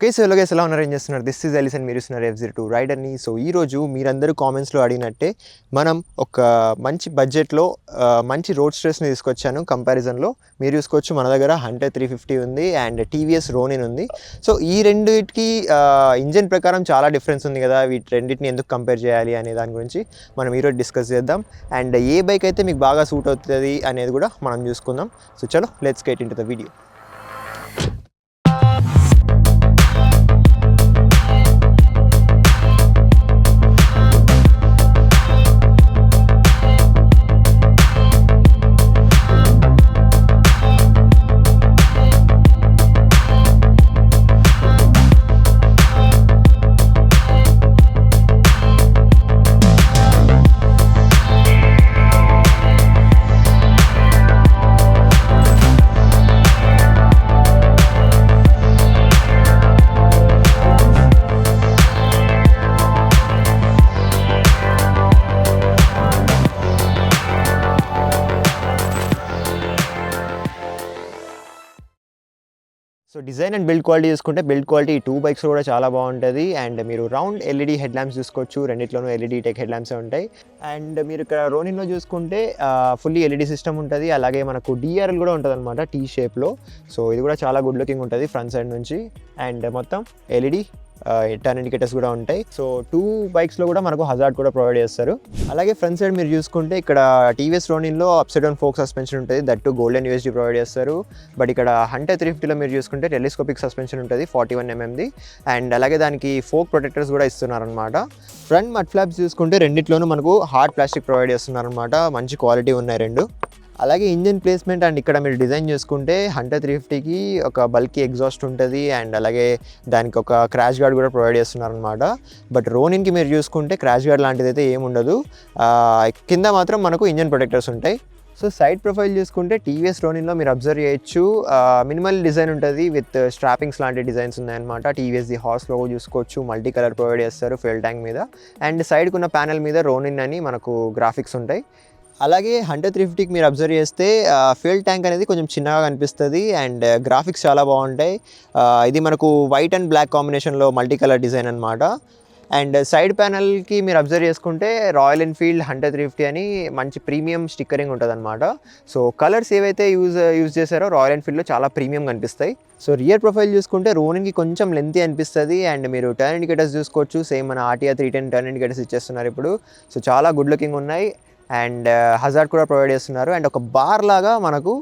Okay, so ఎలాగైతే ఎలా ఉన్నారు, ఏం చేస్తున్నారు? దిస్ ఈజ్ ఎలిసన్, మీరు ఇస్తున్నారు F02 రైడర్ని. సో ఈరోజు మీరందరూ కామెంట్స్లో అడిగినట్టే మనం ఒక మంచి బడ్జెట్లో మంచి రోడ్ స్ట్రెస్ని తీసుకొచ్చాను. కంపారిజన్లో మీరు చూసుకోవచ్చు, మన దగ్గర హంటర్ 350 ఉంది అండ్ టీవీఎస్ రోనిన్ ఉంది. సో ఈ రెండింటికి ఇంజన్ ప్రకారం చాలా డిఫరెన్స్ ఉంది కదా, వీటి రెండింటిని ఎందుకు కంపేర్ చేయాలి అనే దాని గురించి మనం ఈరోజు డిస్కస్ చేద్దాం. అండ్ ఏ బైక్ అయితే మీకు బాగా సూట్ అవుతుంది అనేది కూడా మనం చూసుకుందాం. సో చలో, let's get into the video. So design and build quality చూసుకుంటే, బిల్డ్ క్వాలిటీ ఈ 2 బైక్స్ కూడా చాలా బాగుంటుంది. అండ్ మీరు రౌండ్ ఎల్ఈడి హెడ్ ల్యాంప్స్ చూసుకోవచ్చు, రెండిట్లోనూ ఎల్ఈడి టెక్ హెడ్ ల్యాంప్సే ఉంటాయి. అండ్ మీరు ఇక్కడ రోనిన్లో చూసుకుంటే ఫుల్లీ ఎల్ఈడి సిస్టమ్ ఉంటుంది. అలాగే మనకు డిఆర్ఎల్ కూడా ఉంటుంది అనమాట, టీ షేప్లో. సో ఇది కూడా చాలా గుడ్ లుకింగ్ ఉంటుంది ఫ్రంట్ సైడ్ నుంచి. అండ్ మొత్తం ఎల్ఈడి టర్న్ ఇండికేటర్స్ కూడా ఉంటాయి. సో 2 బైక్స్లో కూడా మనకు హజార్డ్ కూడా ప్రొవైడ్ చేస్తారు. అలాగే ఫ్రంట్ సైడ్ మీరు చూసుకుంటే ఇక్కడ టీవీఎస్ రోనిన్లో అప్సైడ్ డౌన్ ఫోక్ సస్పెన్షన్ ఉంటుంది, దట్ గోల్డెన్ యూఎస్డి ప్రొవైడ్ చేస్తారు. బట్ ఇక్కడ హంటర్ 350లో మీరు చూసుకుంటే టెలిస్కోపిక్ సస్పెన్షన్ ఉంటుంది 41mm. అండ్ అలాగే దానికి ఫోక్ ప్రొటెక్టర్స్ కూడా ఇస్తున్నారనమాట. ఫ్రంట్ మడ్ ఫ్లాప్స్ చూసుకుంటే రెండిట్లోనూ మనకు హార్డ్ ప్లాస్టిక్ ప్రొవైడ్ చేస్తున్నారనమాట, మంచి క్వాలిటీ ఉన్నాయి రెండు. అలాగే ఇంజిన్ ప్లేస్మెంట్ అండ్ ఇక్కడ మీరు డిజైన్ చేసుకుంటే హంటర్ 350కి ఒక బల్కీ ఎగ్జాస్ట్ ఉంటుంది. అండ్ అలాగే దానికి ఒక క్రాష్ గార్డ్ కూడా ప్రొవైడ్ చేస్తున్నారనమాట. బట్ రోనిన్కి మీరు చూసుకుంటే క్రాష్ గార్డ్ లాంటిది అయితే ఏముండదు, కింద మాత్రం మనకు ఇంజిన్ ప్రొటెక్టర్స్ ఉంటాయి. సో సైడ్ ప్రొఫైల్ చూసుకుంటే టీవీఎస్ రోనిన్లో మీరు అబ్జర్వ్ చేయొచ్చు, మినిమల్ డిజైన్ ఉంటుంది విత్ స్ట్రాపింగ్స్ లాంటి డిజైన్స్ ఉన్నాయన్నమాట. టీవీఎస్ది హార్స్ లోగో చూసుకోవచ్చు, మల్టీ కలర్ ప్రొవైడ్ చేస్తారు ఫెల్ ట్యాంక్ మీద. అండ్ సైడ్కి ఉన్న ప్యానల్ మీద రోనిన్ అని మనకు గ్రాఫిక్స్ ఉంటాయి. అలాగే హంటర్ 350కి మీరు అబ్జర్వ్ చేస్తే ఫ్యూయల్ ట్యాంక్ అనేది కొంచెం చిన్నగా కనిపిస్తుంది అండ్ గ్రాఫిక్స్ చాలా బాగుంటాయి. ఇది మనకు వైట్ అండ్ బ్లాక్ కాంబినేషన్లో మల్టీ కలర్ డిజైన్ అనమాట. అండ్ సైడ్ ప్యానల్కి మీరు అబ్జర్వ్ చేసుకుంటే రాయల్ ఎన్ఫీల్డ్ హంటర్ 350 అని మంచి ప్రీమియం స్టిక్కరింగ్ ఉంటుంది అనమాట. సో కలర్స్ ఏవైతే యూజ్ చేశారో రాయల్ ఎన్ఫీల్డ్లో చాలా ప్రీమియం కనిపిస్తాయి. సో రియర్ ప్రొఫైల్ చూసుకుంటే రోనిన్కి కొంచెం లెంతీ అనిపిస్తుంది. అండ్ మీరు టర్న్ ఇండికేటర్స్ చూసుకోవచ్చు, సేమ్ మన ఆర్టీఆర్ 310 టర్న్ ఇండికేటర్స్ ఇచ్చేస్తున్నారు ఇప్పుడు. సో చాలా గుడ్ లుకింగ్ ఉన్నాయి. అండ్ హజార్డ్ కూడా ప్రొవైడ్ చేస్తున్నారు. అండ్ ఒక బార్ లాగా మనకు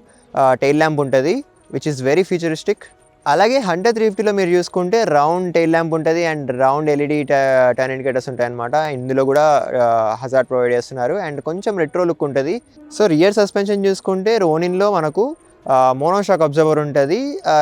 టైల్ ల్యాంప్ ఉంటుంది, విచ్ ఈస్ వెరీ ఫ్యూచరిస్టిక్. అలాగే హంటర్ 350లో మీరు చూసుకుంటే రౌండ్ టైల్ ల్యాంప్ ఉంటుంది and round LED turn indicators ఉంటాయి అనమాట. ఇందులో కూడా హజార్డ్ ప్రొవైడ్ చేస్తున్నారు అండ్ కొంచెం రెట్రో లుక్ ఉంటుంది. సో రియర్ సస్పెన్షన్ చూసుకుంటే రోనిన్లో మనకు మోనోషాక్ అబ్జర్వర్ ఉంటుంది.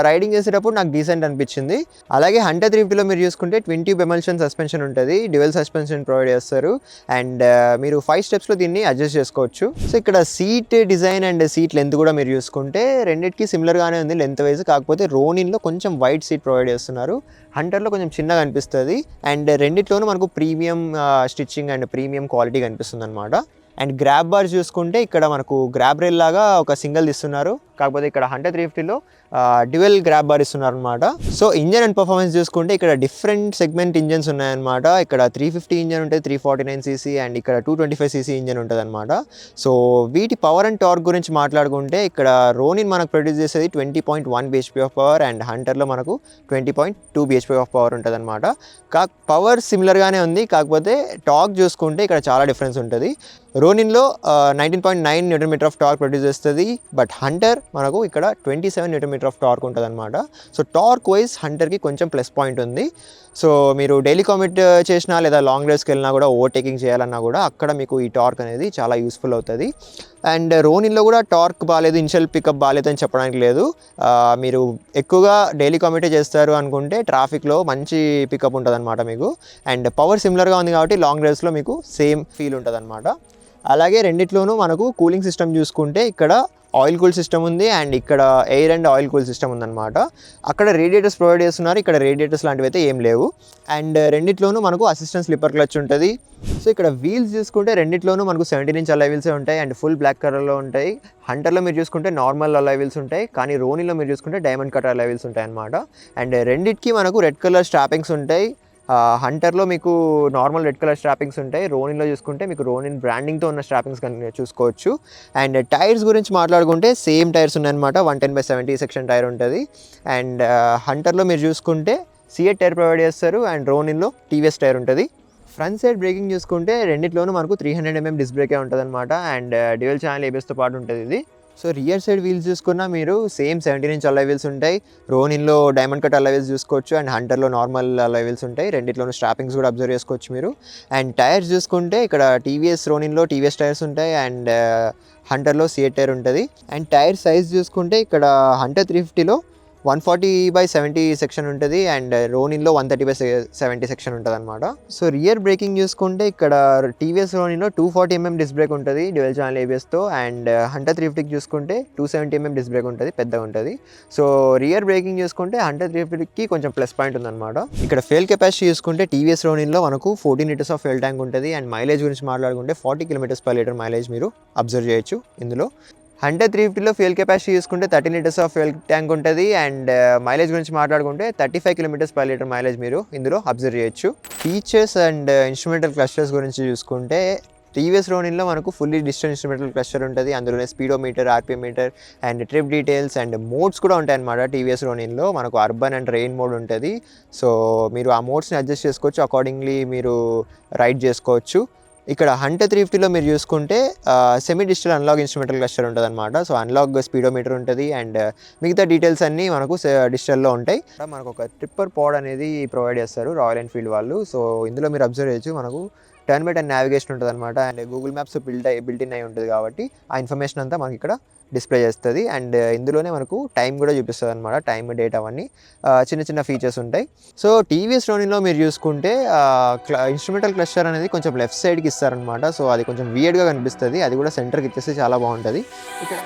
రైడింగ్ చేసేటప్పుడు నాకు డీసెంట్ అనిపించింది. అలాగే హంటర్ 350లో మీరు చూసుకుంటే 20 ట్యూబ్ ఎమల్షన్ సస్పెన్షన్ ఉంటుంది, డ్యూయల్ సస్పెన్షన్ ప్రొవైడ్ చేస్తారు. అండ్ మీరు 5 స్టెప్స్లో దీన్ని అడ్జస్ట్ చేసుకోవచ్చు. సో ఇక్కడ seat design and seat length కూడా మీరు చూసుకుంటే రెండింటికి సిమిలర్గానే ఉంది లెంత్ వైజ్. కాకపోతే రోనిన్లో కొంచెం వైడ్ సీట్ ప్రొవైడ్ చేస్తున్నారు, హంటర్లో కొంచెం చిన్నగా అనిపిస్తుంది. అండ్ రెండిట్లోనూ మనకు premium stitching and premium quality కనిపిస్తుంది అనమాట. అండ్ గ్రాబ్ బార్ చూసుకుంటే ఇక్కడ మనకు గ్రాబ్ రైల్ లాగా ఒక సింగిల్ ఇస్తున్నారు, కాకపోతే ఇక్కడ హంటర్ 350లో డ్యూయల్ గ్రాబ్ బార్ ఇస్తున్నారు అనమాట. సో ఇంజన్ అండ్ పర్ఫార్మెన్స్ చూసుకుంటే ఇక్కడ డిఫరెంట్ సెగ్మెంట్ ఇంజన్స్ ఉన్నాయన్నమాట. ఇక్కడ 350 ఇంజన్ ఉంటుంది, 349cc, అండ్ ఇక్కడ 225cc ఇంజన్ ఉంటుంది అనమాట. సో వీటి పవర్ అండ్ టార్క్ గురించి మాట్లాడుకుంటే ఇక్కడ రోనిన్ మనకు ప్రొడ్యూస్ చేసేది 20.1 bhp ఆఫ్ పవర్ అండ్ హంటర్లో మనకు 20.2 bhp ఆఫ్ పవర్ ఉంటుంది అనమాట. పవర్ సిమిలర్గానే ఉంది, కాకపోతే టార్క్ చూసుకుంటే ఇక్కడ చాలా డిఫరెన్స్ ఉంటుంది. రోనిన్లో 19.9 Nm ఆఫ్ టార్క్ ప్రొడ్యూస్ చేస్తుంది, బట్ హంటర్ మనకు ఇక్కడ 27 Nm ఆఫ్ టార్క్ ఉంటుంది అనమాట. సో టార్క్ వైజ్ హంటర్కి కొంచెం ప్లస్ పాయింట్ ఉంది. సో మీరు డైలీ కామిట్ చేసినా లేదా లాంగ్ రైడ్స్కి వెళ్ళినా కూడా, ఓవర్టేకింగ్ చేయాలన్నా కూడా అక్కడ మీకు ఈ టార్క్ అనేది చాలా యూస్ఫుల్ అవుతుంది. అండ్ రోనిన్లో కూడా టార్క్ బాగాలేదు, ఇనిషియల్ పికప్ బాగాలేదు అని చెప్పడానికి లేదు. మీరు ఎక్కువగా డైలీ కామిటే చేస్తారు అనుకుంటే ట్రాఫిక్లో మంచి పికప్ ఉంటుంది అనమాట మీకు. అండ్ పవర్ సిమిలర్గా ఉంది కాబట్టి లాంగ్ రైడ్స్లో మీకు సేమ్ ఫీల్ ఉంటుంది అనమాట. అలాగే రెండిట్లోనూ మనకు కూలింగ్ సిస్టమ్ చూసుకుంటే ఇక్కడ ఆయిల్ కూల్ సిస్టమ్ ఉంది అండ్ ఇక్కడ air and oil cool system ఉందన్నమాట. అక్కడ రేడియేటర్స్ ప్రొవైడ్ చేస్తున్నారు, ఇక్కడ రేడియేటర్స్ లాంటివి అయితే ఏం లేవు. అండ్ రెండిట్లోనూ మనకు అసిస్టెంట్ స్లిప్పర్ క్లచ్ ఉంటుంది. సో ఇక్కడ వీల్స్ చూసుకుంటే రెండిట్లోనూ మనకు 17" అలై వీల్సే ఉంటాయి అండ్ ఫుల్ బ్లాక్ కలర్లో ఉంటాయి. హంటర్లో మీరు చూసుకుంటే నార్మల్ అలై వీల్స్ ఉంటాయి, కానీ రోనీలో మీరు చూసుకుంటే డైమండ్ కట్ అలై వీల్స్ ఉంటాయి అన్నమాట. అండ్ రెండిటికి మనకు రెడ్ కలర్ స్ట్రాపింగ్స్ ఉంటాయి. హంటర్లో మీకు నార్మల్ రెడ్ కలర్ స్ట్రాపింగ్స్ ఉంటాయి, రోనిన్లో చూసుకుంటే మీకు రోనిన్ బ్రాండింగ్తో ఉన్న స్ట్రాపింగ్స్ కానీ చూసుకోవచ్చు. అండ్ టైర్స్ గురించి మాట్లాడుకుంటే సేమ్ టైర్స్ ఉన్నాయన్నమాట. 110/70 సెక్షన్ టైర్ ఉంటుంది. అండ్ హంటర్లో మీరు చూసుకుంటే సిఎట్ టైర్ ప్రొవైడ్ చేస్తారు అండ్ రోనిన్లో టీవీఎస్ టైర్ ఉంటుంది. ఫ్రంట్ సైడ్ బ్రేకింగ్ చూసుకుంటే రెండిట్లోనూ మనకు 300mm డిస్క్ బ్రేకే ఉంటుంది అనమాట అండ్ డ్యూయల్ ఛానల్ ఏబిఎస్తో పాటు ఉంటుంది ఇది. సో రియర్ సైడ్ వీల్స్ చూసుకున్నా మీరు సేమ్ 17" అలై వీల్స్ ఉంటాయి. రోనిన్లో డైమండ్ కట్ అలై వీల్స్ చూసుకోవచ్చు అండ్ హంటర్లో నార్మల్ అలై వీల్స్ ఉంటాయి. రెండిట్లోనూ స్ట్రాపింగ్స్ కూడా అబ్జర్వ్ చేసుకోవచ్చు మీరు. అండ్ టైర్స్ చూసుకుంటే ఇక్కడ టీవీఎస్ రోనిన్లో టీవీఎస్ టైర్స్ ఉంటాయి అండ్ హంటర్లో సిఎట్ టైర్ ఉంటుంది. అండ్ టైర్ సైజ్ చూసుకుంటే ఇక్కడ హంటర్ 350లో 140/70 సెక్షన్ ఉంటుంది అండ్ రోనిన్లో 130/70 సెక్షన్ ఉంటుంది అనమాట. సో రియర్ బ్రేకింగ్ చూసుకుంటే ఇక్కడ టీవీఎస్ రోనిన్లో 240mm డిస్క్ బ్రేక్ ఉంటుంది డ్యూయల్ ఛానల్ ఏబిఎస్తో అండ్ హంటర్ 350కి చూసుకుంటే 270mm డిస్క్ బ్రేక్ ఉంటుంది, పెద్దగా ఉంటుంది. సో రియర్ బ్రేకింగ్ చూసుకుంటే హంటర్ 350కి కొంచెం ప్లస్ పాయింట్ ఉందన్నమాట. ఇక్కడ ఫ్యూయల్ కెపాసిటీ చూసుకుంటే టీవీఎస్ రోనిన్లో మనకు 14 లీటర్స్ ఆఫ్ ఫ్యూయల్ ట్యాంక్ ఉంటుంది అండ్ మైలేజ్ గురించి మాట్లాడుకుంటే 40 km/లీటర్ మైలేజ్ మీరు అబ్జర్వ్ చేయొచ్చు ఇందులో. హంటర్ 350లో ఫ్యూయల్ కెపాసిటీ చూసుకుంటే 13 లీటర్స్ ఆఫ్ ఫ్యూయల్ ట్యాంక్ ఉంటుంది అండ్ మైలేజ్ గురించి మాట్లాడుకుంటే 35 km/లీటర్ మైలేజ్ మీరు ఇందులో అబ్జర్వ్ చేయొచ్చు. ఫీచర్స్ అండ్ ఇన్స్ట్రుమెంటల్ క్లస్టర్స్ గురించి చూసుకుంటే టీవీఎస్ రోనిన్లో మనకు ఫుల్లీ డిజిటల్ ఇన్స్ట్రుమెంటల్ క్లస్టర్ ఉంటుంది. అందులోనే speedometer, RPM meter and trip details and modes కూడా ఉంటాయి అన్నమాట. టీవీఎస్ రోనిన్లో మనకు అర్బన్ అండ్ రెయిన్ మోడ్ ఉంటుంది. సో మీరు ఆ మోడ్స్ని అడ్జస్ట్ చేసుకోవచ్చు, అకార్డింగ్లీ మీరు రైడ్ చేసుకోవచ్చు. ఇక్కడ హంటర్ 350లో మీరు చూసుకుంటే semi digital analog instrumental cluster ఉంటుంది అనమాట. సో అనలాగ్ స్పీడోమీటర్ ఉంటుంది అండ్ మిగతా డీటెయిల్స్ అన్నీ మనకు డిజిటల్లో ఉంటాయి. మనకు ఒక ట్రిప్పర్ పాడ్ అనేది ప్రొవైడ్ చేస్తారు రాయల్ ఎన్ఫీల్డ్ వాళ్ళు. సో ఇందులో మీరు అబ్జర్వ్ చేయొచ్చు, మనకు టర్న్ బై టర్న్ నావిగేషన్ ఉంటుంది అనమాట అండ్ గూగుల్ మ్యాప్స్ బిల్ట్ అయి ఉంటుంది కాబట్టి ఆ ఇన్ఫర్మేషన్ అంతా మనకి ఇక్కడ డిస్ప్లే చేస్తుంది. అండ్ ఇందులోనే మనకు టైం కూడా చూపిస్తుంది అనమాట, టైం, డేట్, అవన్నీ చిన్న చిన్న ఫీచర్స్ ఉంటాయి. సో టీవీఎస్ రోనిన్లో మీరు చూసుకుంటే ఇన్స్ట్రుమెంటల్ క్లస్టర్ అనేది కొంచెం లెఫ్ట్ సైడ్కి ఇస్తారనమాట. సో అది కొంచెం వియర్డ్గా కనిపిస్తుంది, అది కూడా సెంటర్కి ఇచ్చేస్తే చాలా బాగుంటుంది. ఇక్కడ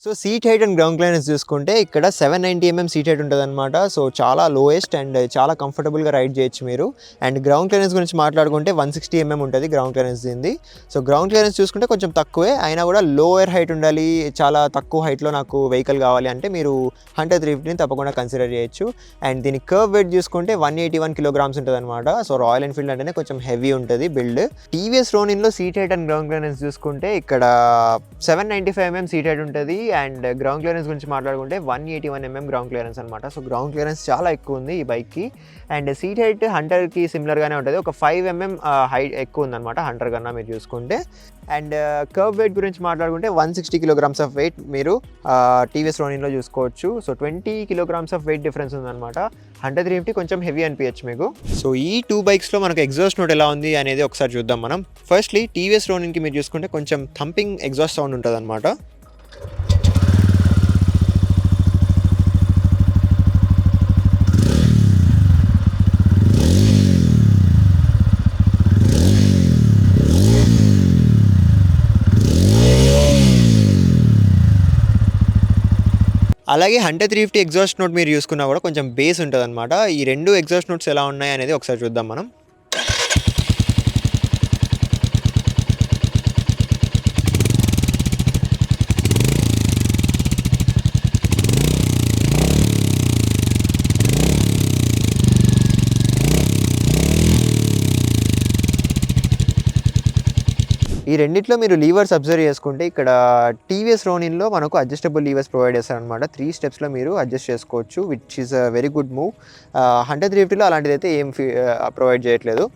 so seat height and ground clearance చూసుకుంటే ఇక్కడ 790mm సీట్ హైట్ ఉంటుంది అనమాట. సో చాలా లోయెస్ట్ అండ్ చాలా కంఫర్టబుల్గా రైడ్ చేయొచ్చు మీరు. అండ్ గ్రౌండ్ క్లియరెన్స్ గురించి మాట్లాడుకుంటే 160mm ఉంటుంది గ్రౌండ్ క్లియరెన్స్ దీనిది. సో గ్రౌండ్ క్లియరెన్స్ చూసుకుంటే కొంచెం తక్కువే, అయినా కూడా లోయర్ హైట్ ఉండాలి, చాలా తక్కువ హైట్లో నాకు వెహికల్ కావాలి అంటే మీరు హంటర్ 350ని తప్పకుండా కన్సిడర్ చేయొచ్చు. అండ్ దీని కర్వ్ వెయిట్ చూసుకుంటే 181 kg ఉంటుంది అనమాట. సో రాయల్ ఎన్ఫీల్డ్ అంటేనే కొంచెం హెవీ ఉంటుంది బిల్డ్. టీవీఎస్ రోనిన్లో seat height and ground clearance చూసుకుంటే ఇక్కడ 795mm సీట్ హైట్ ఉంటుంది అండ్ గ్రౌండ్ క్లియరెన్స్ గురించి మాట్లాడుకుంటే 181mm గ్రౌండ్ క్లియరెన్స్ అనమాట. సో గ్రౌండ్ క్లియరెన్స్ చాలా ఎక్కువ ఉంది ఈ బైక్కి. అండ్ సీట్ హైట్ హంటర్కి సిమిలర్గానే ఉంటుంది, ఒక 5mm హైట్ ఎక్కువ ఉందన్నమాట హంటర్ కన్నా మీరు చూసుకుంటే. అండ్ కర్వ్ వెయిట్ గురించి మాట్లాడుకుంటే 160 kg ఆఫ్ వెయిట్ మీరు టీవీఎస్ రోనిన్లో చూసుకోవచ్చు. So 20 kg of weight difference ఉందన్నమాట. హంటర్ 350 కొంచెం హెవీ అనిపించచ్చు మీకు. సో ఈ టూ బైక్స్లో మనకు ఎగ్జాస్ట్ నోట్ ఎలా ఉంది అనేది ఒకసారి చూద్దాం మనం. ఫస్ట్లీ టీవీఎస్ రోనిన్కి మీరు చూసుకుంటే కొంచెం థంపింగ్ ఎగ్జాస్ట్ సౌండ్ ఉంటుంది అనమాట. అలాగే హంటర్ 350 ఎగ్జాస్ట్ నోట్ మీరు చూసుకున్నా కూడా కొంచెం బేస్ ఉంటుంది అనమాట. ఈ రెండు ఎగ్జాస్ట్ నోట్స్ ఎలా ఉన్నాయి అనేది ఒకసారి చూద్దాం మనం. ఈ రెండిట్లో మీరు లీవర్స్ అబ్జర్వ్ చేసుకుంటే ఇక్కడ టీవీఎస్ రోనిన్లో మనకు అడ్జస్టబుల్ లీవర్స్ ప్రొవైడ్ చేస్తారనమాట. 3 స్టెప్స్లో మీరు అడ్జస్ట్ చేసుకోవచ్చు, which is a very good move. 100-350లో అలాంటిది అయితే ఏం ప్రొవైడ్ చేయట్లేదు.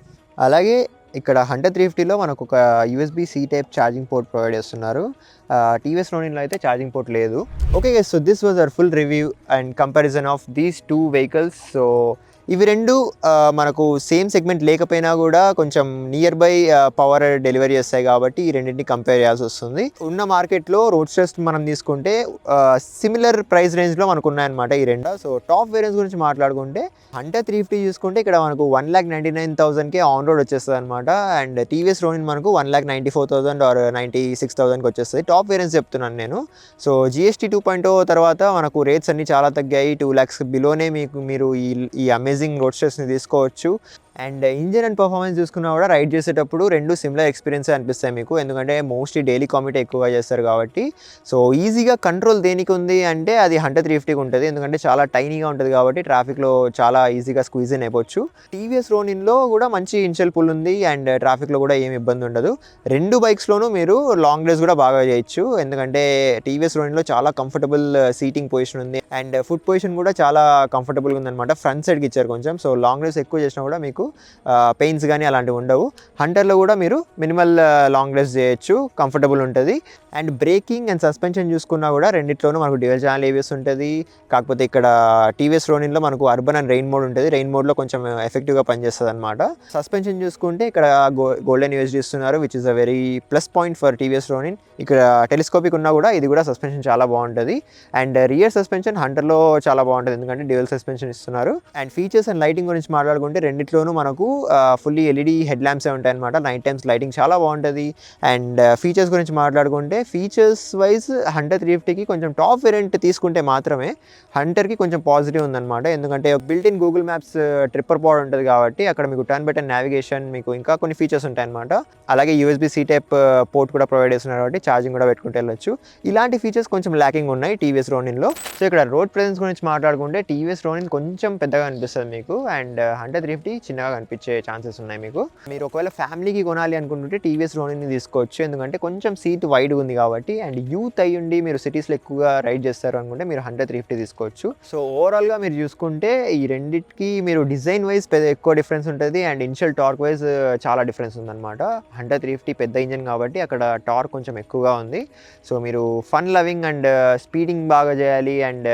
అలాగే ఇక్కడ 100-350లో మనకు ఒక USB C type charging port provide చేస్తున్నారు. టీవీఎస్ రోనిన్లో అయితే ఛార్జింగ్ పోర్ట్ లేదు. Okay guys, so this was our full review and comparison of these 2 vehicles. So ఇవి రెండు మనకు సేమ్ సెగ్మెంట్ లేకపోయినా కూడా కొంచెం నియర్ బై పవర్ డెలివరీ చేస్తాయి కాబట్టి ఈ రెండింటిని కంపేర్ చేయాల్సి వస్తుంది. ఉన్న మార్కెట్లో రోడ్స్టర్స్ మనం తీసుకుంటే సిమిలర్ ప్రైస్ రేంజ్లో మనకు ఉన్నాయన్నమాట ఈ రెండు. సో టాప్ వేరియంట్స్ గురించి మాట్లాడుకుంటే 100-350 చూసుకుంటే ఇక్కడ మనకు 1,99,000కే ఆన్ రోడ్ వచ్చేస్తుంది అనమాట. అండ్ టీవీఎస్ రోనిన్ మనకు 1,94,000 ఆర్ 96,000కి వచ్చేస్తుంది. టాప్ వేరియంట్స్ చెప్తున్నాను నేను. సో GST 2.0 తర్వాత మనకు రేట్స్ అన్నీ చాలా తగ్గాయి. 2 lakhs బిలోనే మీరు ఈ అమేజింగ్ రోడ్స్టర్స్ని తీసుకోవచ్చు. అండ్ ఇంజిన్ అండ్ పర్ఫార్మెన్స్ చూసుకున్నా కూడా రైడ్ చేసేటప్పుడు రెండు సిమిలర్ ఎక్స్పీరియన్స్ అనిపిస్తాయి మీకు, ఎందుకంటే మోస్ట్లీ డైలీ కామిట్ ఎక్కువగా చేస్తారు కాబట్టి. సో ఈజీగా కంట్రోల్ దేనికి ఉంది అంటే అది 100-350కి ఉంటుంది, ఎందుకంటే చాలా టైనీగా ఉంటుంది కాబట్టి ట్రాఫిక్లో చాలా ఈజీగా స్క్వీజ్ ఇన్ అయిపోవచ్చు. టీవీఎస్ రోనిన్లో కూడా మంచి ఇన్షియల్ పుల్ ఉంది అండ్ ట్రాఫిక్లో కూడా ఏమి ఇబ్బంది ఉండదు. రెండు బైక్స్లోనూ మీరు లాంగ్ రేస్ కూడా బాగా చేయొచ్చు, ఎందుకంటే టీవీఎస్ రోనిన్లో చాలా కంఫర్టబుల్ సీటింగ్ పొజిషన్ ఉంది అండ్ ఫుట్ పొజిషన్ కూడా చాలా కంఫర్టబుల్గా ఉందన్నమాట. ఫ్రంట్ సైడ్కి ఇచ్చారు కొంచెం. సో లాంగ్ రేస్ ఎక్కువ చేసినా కూడా మీకు పెయిన్స్ కానీ అలాంటివి ఉండవు. హంటర్లో కూడా మీరు మినిమల్ లాంగ్ రేస్ చేయొచ్చు, కంఫర్టబుల్ ఉంటుంది. అండ్ బ్రేకింగ్ అండ్ సస్పెన్షన్ చూసుకున్నా కూడా రెండిట్లోనూ మనకు డ్యూయల్ ఛానల్ ABS ఉంటుంది. కాకపోతే ఇక్కడ టీవీఎస్ రోనిన్లో మనకు అర్బన్ అండ్ రెయిన్ మోడ్ ఉంటుంది. రెయిన్ మోడ్లో కొంచెం ఎఫెక్టివ్గా పనిచేస్తుంది అనమాట. సస్పెన్షన్ చూసుకుంటే ఇక్కడ గోల్డెన్ USD ఇస్తున్నారు, which is a very plus point for TVS Ronin. ఇక్కడ టెలిస్కోపిక్ ఉన్నా కూడా ఇది కూడా సస్పెన్షన్ చాలా బాగుంటుంది. అండ్ రియర్ సస్పెన్షన్ హంటర్లో చాలా బాగుంటుంది, ఎందుకంటే డ్యూయల్ సస్పెన్షన్ ఇస్తున్నారు. అండ్ ఫీచర్స్ అండ్ లైటింగ్ గురించి మాట్లాడుకుంటే రెండిట్లోనూ మనకు ఫుల్లీ LED హెడ్ ల్యాంప్సే ఉంటాయి అనమాట. నైట్ టైమ్స్ లైటింగ్ చాలా బాగుంటుంది. అండ్ ఫీచర్స్ గురించి మాట్లాడుకుంటే ఫీచర్స్ వైజ్ 100-350కి కొంచెం టాప్ వేరియంట్ తీసుకుంటే మాత్రమే హంటర్కి కొంచెం పాజిటివ్ ఉందన్నమాట, ఎందుకంటే built in Google maps tripper pod ఉంటుంది కాబట్టి అక్కడ మీకు టర్న్ బై టర్న్ నావిగేషన్, మీకు ఇంకా కొన్ని ఫీచర్స్ ఉంటాయి అనమాట. అలాగే USB C టైప్ పోర్ట్ కూడా ప్రొవైడ్ చేస్తున్నారు కాబట్టి ఛార్జింగ్ కూడా పెట్టుకుంటే వెళ్ళొచ్చు. ఇలాంటి ఫీచర్స్ కొంచెం ల్యాకింగ్ ఉన్నాయి టీవీఎస్ రోనిన్లో. సో ఇక్కడ రోడ్ ప్రెజెన్స్ గురించి మాట్లాడుకుంటే టీవీఎస్ రోనిన్ కొంచెం పెద్దగా అనిపిస్తుంది మీకు, అండ్ 100-350 చిన్నగా కనిపించే ఛాన్సెస్ ఉన్నాయి మీకు. మీరు ఒకవేళ ఫ్యామిలీకి కొనాలి అనుకుంటుంటే టీవీఎస్ రోనిన్ని తీసుకోవచ్చు, ఎందుకంటే కొంచెం సీట్ వైడ్ ఉంది కాబట్టి. అండ్ యూత్ అయ్యుండి మీరు సిటీస్లో ఎక్కువగా రైడ్ చేస్తారు అనుకుంటే మీరు 100-350 తీసుకోవచ్చు. సో ఓవరాల్గా మీరు చూసుకుంటే ఈ రెండింటికి మీరు డిజైన్ వైజ్ ఎక్కువ డిఫరెన్స్ ఉంటుంది అండ్ ఇనిషియల్ టార్క్ వైజ్ చాలా డిఫరెన్స్ ఉందన్నమాట. 100-350 పెద్ద ఇంజన్ కాబట్టి అక్కడ టార్క్ కొంచెం ఎక్కువగా ఉంది. సో మీరు ఫన్ లవింగ్ అండ్ స్పీడింగ్ బాగా చేయాలి అండ్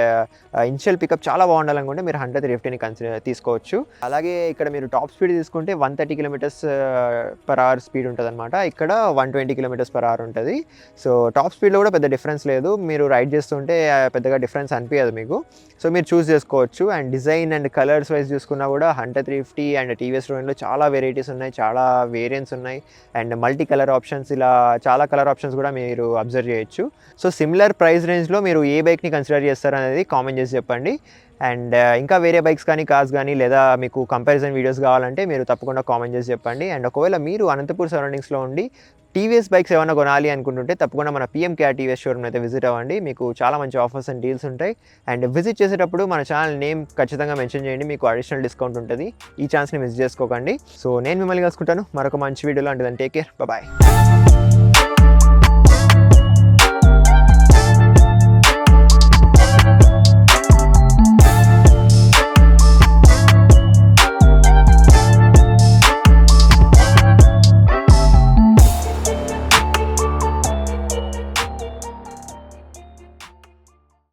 ఇనిషియల్ పికప్ చాలా బాగుండాలనుకుంటే మీరు 100-350ని తీసుకోవచ్చు. అలాగే ఇక్కడ మీరు టాప్ స్పీడ్ తీసుకుంటే 130 km/h స్పీడ్ ఉంటుంది అనమాట. ఇక్కడ 120 km/h ఉంటుంది. సో టాప్ స్పీడ్లో కూడా పెద్ద డిఫరెన్స్ లేదు, మీరు రైడ్ చేస్తుంటే పెద్దగా డిఫరెన్స్ అనిపించదు మీకు. సో మీరు చూస్ చేసుకోవచ్చు. And design and colours wise చూసుకున్నా కూడా 100-350 అండ్ టీవీఎస్ రోనిన్లో చాలా వెరైటీస్ ఉన్నాయి, చాలా వేరియంట్స్ ఉన్నాయి అండ్ మల్టీ కలర్ ఆప్షన్స్, ఇలా చాలా కలర్ ఆప్షన్స్ కూడా మీరు అబ్జర్వ్ చేయొచ్చు. సో సిమిలర్ ప్రైస్ రేంజ్లో మీరు ఏ బైక్ని కన్సిడర్ చేస్తారు అనేది కామెంట్ చేసి చెప్పండి. అండ్ ఇంకా వేరే బైక్స్ కానీ కార్స్ కానీ లేదా మీకు కంపారిజన్ వీడియోస్ కావాలంటే మీరు తప్పకుండా కామెంట్ చేసి చెప్పండి. అండ్ ఒకవేళ మీరు అనంతపూర్ సరౌండింగ్స్లో ఉండి టీవీఎస్ బైక్స్ ఏమైనా కొనాలి అనుకుంటుంటే తప్పకుండా మన PMKR TVS షోరూమ్ అయితే విజిట్ అవ్వండి, మీకు చాలా మంచి ఆఫర్స్ అండ్ డీల్స్ ఉంటాయి. అండ్ విజిట్ చేసేటప్పుడు మన ఛానల్ నేమ్ ఖచ్చితంగా మెన్షన్ చేయండి, మీకు అడిషనల్ డిస్కౌంట్ ఉంటుంది. ఈ ఛాన్స్ని మిస్ చేసుకోకండి. సో నేను మిమ్మల్ని కలుసుకుంటాను మరొక మంచి వీడియోలో. అంటే టేక్ కేర్, బాయ్.